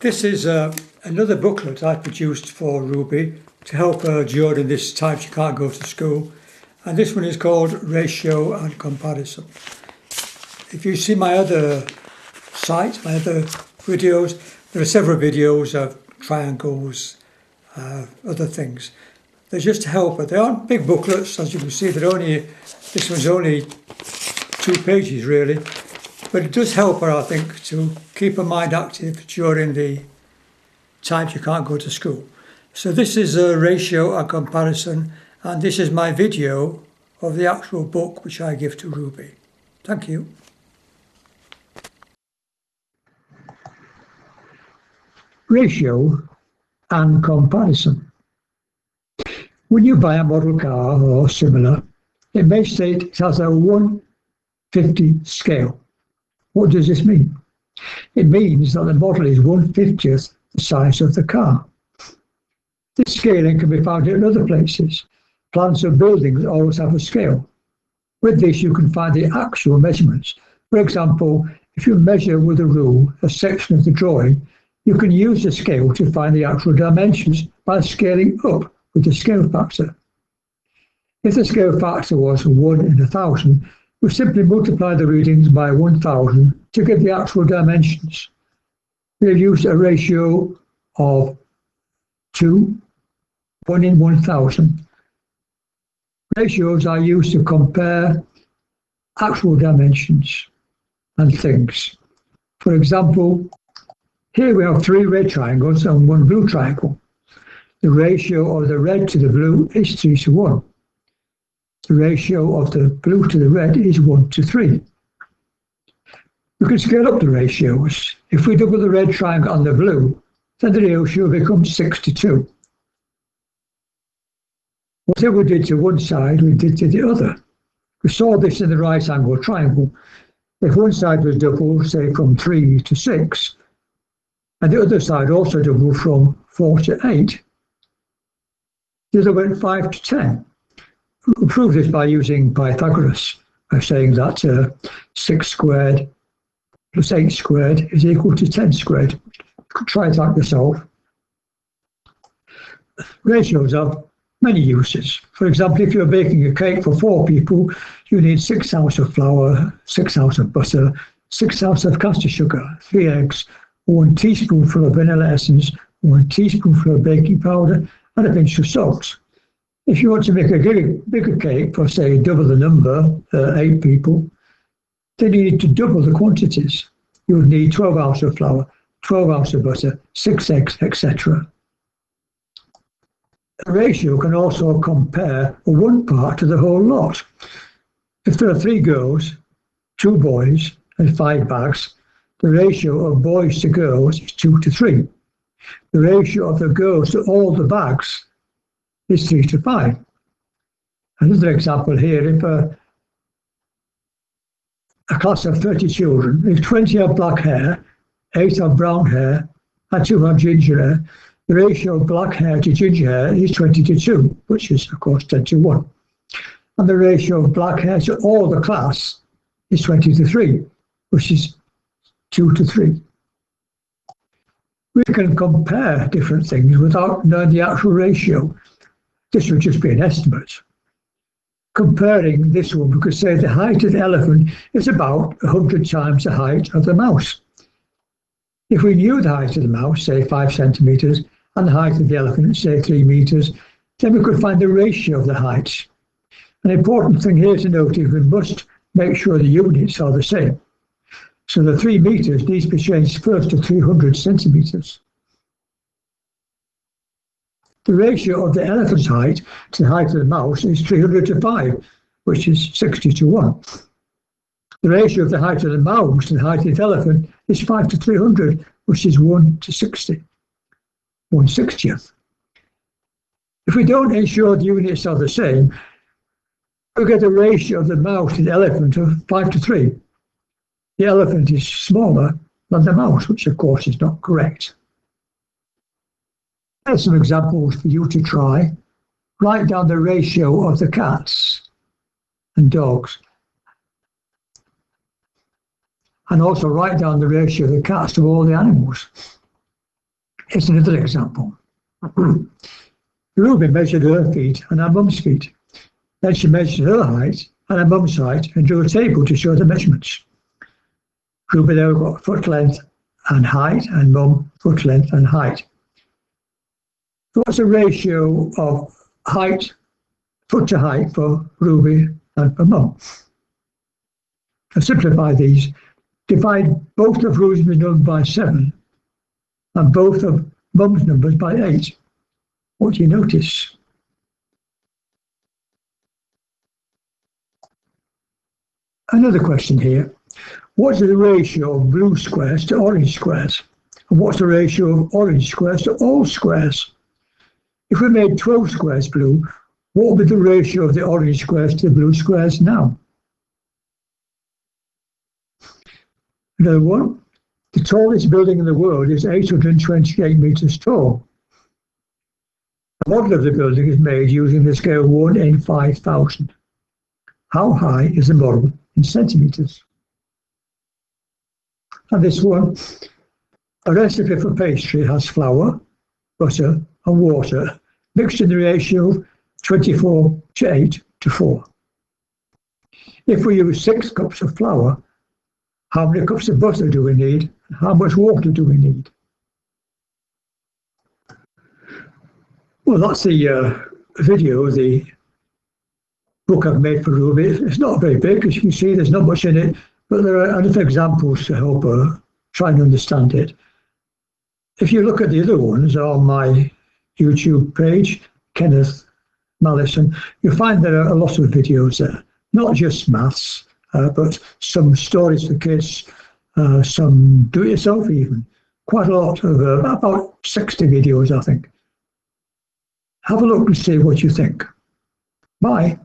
This is another booklet I produced for Ruby to help her during this time she can't go to school. And this one is called Ratio and Comparison. If you see my other site, my other videos, there are several videos of triangles, other things. They're just to help her. They aren't big booklets, as you can see. This one's only 2 pages really. But it does help her, I think, to keep her mind active during the time she can't go to school. So this is a ratio and comparison, and this is my video of the actual book which I give to Ruby. Thank you. Ratio and comparison. When you buy a model car or similar, it may state it has a 1/50 scale. What does this mean? It means that the model is 1/50th the size of the car. This scaling can be found in other places. Plans of buildings always have a scale. With this, you can find the actual measurements. For example, if you measure with a rule a section of the drawing, you can use the scale to find the actual dimensions by scaling up with the scale factor. If the scale factor was 1 in 1,000, we simply multiply the readings by 1,000 to get the actual dimensions. We have used a ratio of 2, 1 in 1,000. Ratios are used to compare actual dimensions and things. For example, here we have 3 red triangles and 1 blue triangle. The ratio of the red to the blue is 3:1. The ratio of the blue to the red is 1:3. We can scale up the ratios. If we double the red triangle on the blue, then the ratio becomes 6:2. Whatever we did to one side, we did to the other. We saw this in the right angle triangle. If one side was doubled, say from 3 to 6, and the other side also doubled from 4 to 8, the other went 5 to 10. We prove this by using Pythagoras, by saying that 6 squared plus 8 squared is equal to 10 squared. You could try it out yourself. Ratios have many uses. For example, if you're baking a cake for 4 people, you need 6 ounces of flour, 6 ounces of butter, 6 ounces of caster sugar, 3 eggs, 1 teaspoonful of vanilla essence, 1 teaspoonful of baking powder, and a pinch of salt. If you want to make a bigger cake for, say, double the number, 8 people, then you need to double the quantities. You would need 12 ounces of flour, 12 ounces of butter, 6 eggs, etc. A ratio can also compare one part to the whole lot. If there are 3 girls, 2 boys, and 5 bags, the ratio of boys to girls is 2:3. The ratio of the girls to all the bags is 3:5. Another example here, if a class of 30 children, if 20 have black hair, 8 have brown hair, and 2 have ginger hair, the ratio of black hair to ginger hair is 20:2, which is, of course, 10:1. And the ratio of black hair to all the class is 20:3, which is 2:3. We can compare different things without knowing the actual ratio. This would just be an estimate. Comparing this one, we could say the height of the elephant is about 100 times the height of the mouse. If we knew the height of the mouse, say 5 centimeters, and the height of the elephant, say 3 meters, then we could find the ratio of the heights. An important thing here to note is we must make sure the units are the same. So the 3 meters needs to be changed first to 300 centimeters. The ratio of the elephant's height to the height of the mouse is 300:5, which is 60:1. The ratio of the height of the mouse to the height of the elephant is 5:300, which is 1:60, 1/60th. If we don't ensure the units are the same, we get a ratio of the mouse to the elephant of 5:3. The elephant is smaller than the mouse, which of course is not correct. Here's some examples for you to try. Write down the ratio of the cats and dogs. And also write down the ratio of the cats to all the animals. Here's another example. Ruby measured her feet and her mum's feet. Then she measured her height and her mum's height and drew a table to show the measurements. Ruby now got foot length and height, and mum foot length and height. So what's the ratio of height, foot to height for Ruby and for mum? To simplify these, divide both of Ruby's numbers by 7 and both of mum's numbers by 8. What do you notice? Another question here. What's the ratio of blue squares to orange squares? And what's the ratio of orange squares to all squares? If we made 12 squares blue, what would be the ratio of the orange squares to the blue squares now? Another one. The tallest building in the world is 828 metres tall. The model of the building is made using the scale 1 in 5,000. How high is the model in centimetres? And this one, a recipe for pastry has flour, butter and water mixed in the ratio 24 to 8 to 4. If we use 6 cups of flour, how many cups of butter do we need and how much water do we need? Well, that's the video, the book I've made for Ruby. It's not very big, as you can see, there's not much in it, but there are enough examples to help her try and understand it. If you look at the other ones on my YouTube page, Kenneth Mallison, you'll find there are a lot of videos there, not just maths, but some stories for kids, some do-it-yourself even. Quite a lot of, about 60 videos, I think. Have a look and see what you think. Bye.